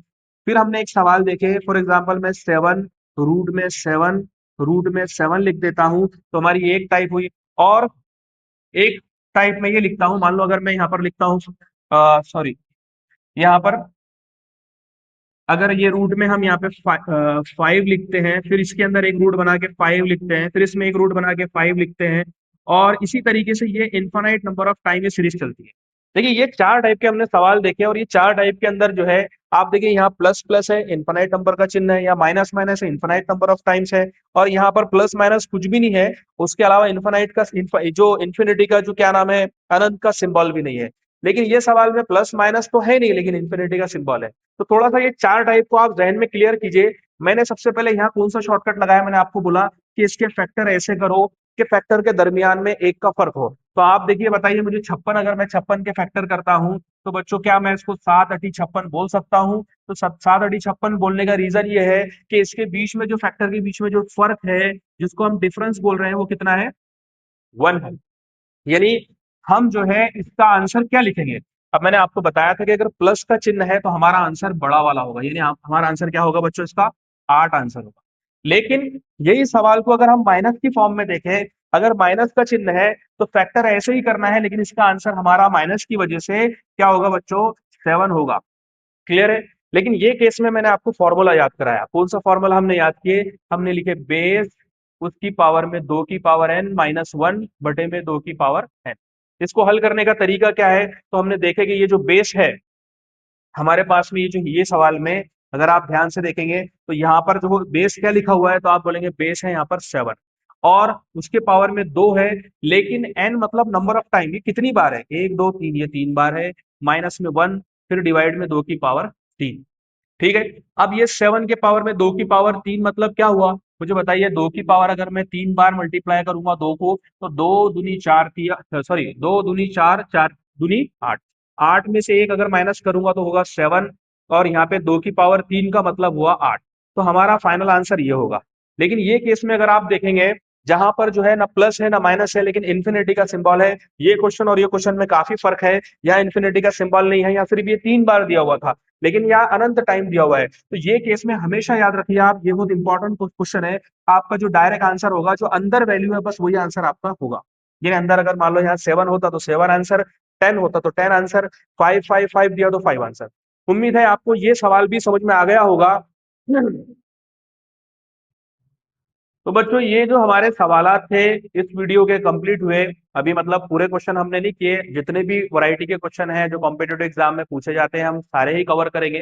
फिर हमने एक सवाल देखे, फॉर एग्जाम्पल मैं 7 रूट में 7 लिख देता हूं, तो हमारी एक टाइप हुई। और एक टाइप में ये लिखता हूं, मान लो अगर मैं यहाँ पर लिखता हूँ, सॉरी, यहाँ पर अगर ये रूट में हम यहाँ पे 5 लिखते हैं, फिर इसके अंदर एक रूट बना के 5 लिखते हैं, फिर इसमें एक रूट बना के 5 लिखते हैं, और इसी तरीके से ये इनफाइनाइट नंबर ऑफ टाइम ये सीरीज चलती है। देखिए, ये 4 टाइप के हमने सवाल देखे, और ये 4 टाइप के अंदर जो है आप देखिए, यहाँ प्लस प्लस है, इनफाइनाइट नंबर का चिन्ह है, या माइनस माइनस है, इनफाइनाइट नंबर ऑफ टाइम्स है, और यहाँ पर प्लस माइनस कुछ भी नहीं है, उसके अलावा इनफाइनाइट का जो इन्फिनिटी का जो क्या नाम है, अनंत का सिंबल भी नहीं है। लेकिन ये सवाल में प्लस माइनस तो है नहीं, लेकिन इन्फिनिटी का सिंबल है। तो थोड़ा सा ये 4 टाइप को आप जहन में क्लियर कीजिए। मैंने सबसे पहले यहाँ कौन सा शॉर्टकट लगाया, मैंने आपको बोला कि इसके फैक्टर ऐसे करो कि फैक्टर के दरमियान में 1 का फर्क हो। तो आप देखिए, बताइए मुझे 56, अगर मैं 56 के फैक्टर करता हूं, तो बच्चों क्या मैं इसको 7 अटी 56 बोल सकता हूं? तो 7 अटी 56 बोलने का रीजन ये है कि इसके बीच में जो फैक्टर के बीच में जो फर्क है, जिसको हम डिफरेंस बोल रहे हैं, वो कितना है? 1 है। यानी हम जो है इसका आंसर क्या लिखेंगे? अब मैंने आपको बताया था कि अगर प्लस का चिन्ह है तो हमारा आंसर बड़ा वाला होगा, यानी हमारा आंसर क्या होगा बच्चों? इसका 8 आंसर होगा। लेकिन यही सवाल को अगर हम माइनस की फॉर्म में देखें, अगर माइनस का चिन्ह है तो फैक्टर ऐसे ही करना है, लेकिन इसका आंसर हमारा माइनस की वजह से क्या होगा बच्चों? 7 होगा। क्लियर है? लेकिन ये केस में मैंने आपको फॉर्मूला याद कराया। कौन सा फॉर्मूला हमने याद किए? हमने लिखे बेस उसकी पावर में 2 की पावर n माइनस 1 बटे में 2 की पावर n। इसको हल करने का तरीका क्या है? तो हमने देखे कि ये जो बेस है हमारे पास में, ये सवाल में अगर आप ध्यान से देखेंगे तो यहाँ पर जो बेस क्या लिखा हुआ है, तो आप बोलेंगे बेस है यहाँ पर 7, और उसके पावर में 2 है, लेकिन n मतलब नंबर ऑफ टाइम, ये कितनी बार है? 1 2 3, ये 3 बार है, माइनस में 1, फिर डिवाइड में 2 की पावर 3। ठीक है, अब ये 7 के पावर में 2 की पावर 3 मतलब क्या हुआ? मुझे बताइए, 2 की पावर अगर मैं 3 बार मल्टीप्लाई करूंगा 2 को, तो 2 दूनी 4, सॉरी 2 दूनी 4, 4 दूनी 8, 8 में से एक अगर माइनस करूंगा तो होगा 7, और यहाँ पे 2 की पावर 3 का मतलब हुआ 8। तो हमारा फाइनल आंसर ये होगा। लेकिन ये केस में अगर आप देखेंगे, जहां पर जो है ना प्लस है ना माइनस है, लेकिन इन्फिनिटी का सिंबल है, ये क्वेश्चन और ये क्वेश्चन में काफी फर्क है। यहाँ इन्फिनिटी का सिंबल नहीं है, या सिर्फ ये 3 बार दिया हुआ था, लेकिन यहाँ अनंत टाइम दिया हुआ है। तो ये केस में हमेशा याद रखिए आप, ये बहुत इंपॉर्टेंट क्वेश्चन है। आपका जो डायरेक्ट आंसर होगा, जो अंदर वैल्यू है, बस वही आंसर आपका होगा। ये अंदर अगर मान लो यहाँ 7 होता तो 7 आंसर, 10 होता तो 10 आंसर, 5 5 5 दिया तो 5 आंसर। उम्मीद है आपको ये सवाल भी समझ में आ गया होगा। तो बच्चों, ये जो हमारे सवालात थे इस वीडियो के कंप्लीट हुए। अभी मतलब पूरे क्वेश्चन हमने नहीं किए, जितने भी वैरायटी के क्वेश्चन हैं जो कॉम्पिटेटिव एग्जाम में पूछे जाते हैं हम सारे ही कवर करेंगे।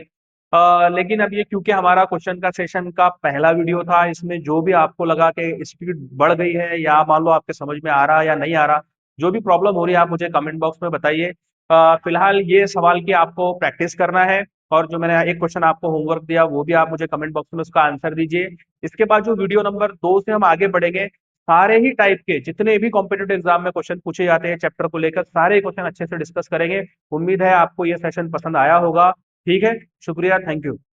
लेकिन अब ये क्योंकि हमारा क्वेश्चन का सेशन का पहला वीडियो था, इसमें जो भी आपको लगा कि स्पीड बढ़ गई है, या मान लो आपके समझ में आ रहा है या नहीं आ रहा, जो भी प्रॉब्लम हो रही है आप मुझे कमेंट बॉक्स में बताइए। फिलहाल ये सवाल की आपको प्रैक्टिस करना है, और जो मैंने एक क्वेश्चन आपको होमवर्क दिया वो भी आप मुझे कमेंट बॉक्स में उसका आंसर दीजिए। इसके बाद जो वीडियो नंबर 2 से हम आगे बढ़ेंगे, सारे ही टाइप के जितने भी कॉम्पिटेटिव एग्जाम में क्वेश्चन पूछे जाते हैं चैप्टर को लेकर, सारे क्वेश्चन अच्छे से डिस्कस करेंगे। उम्मीद है आपको ये सेशन पसंद आया होगा। ठीक है, शुक्रिया, थैंक यू।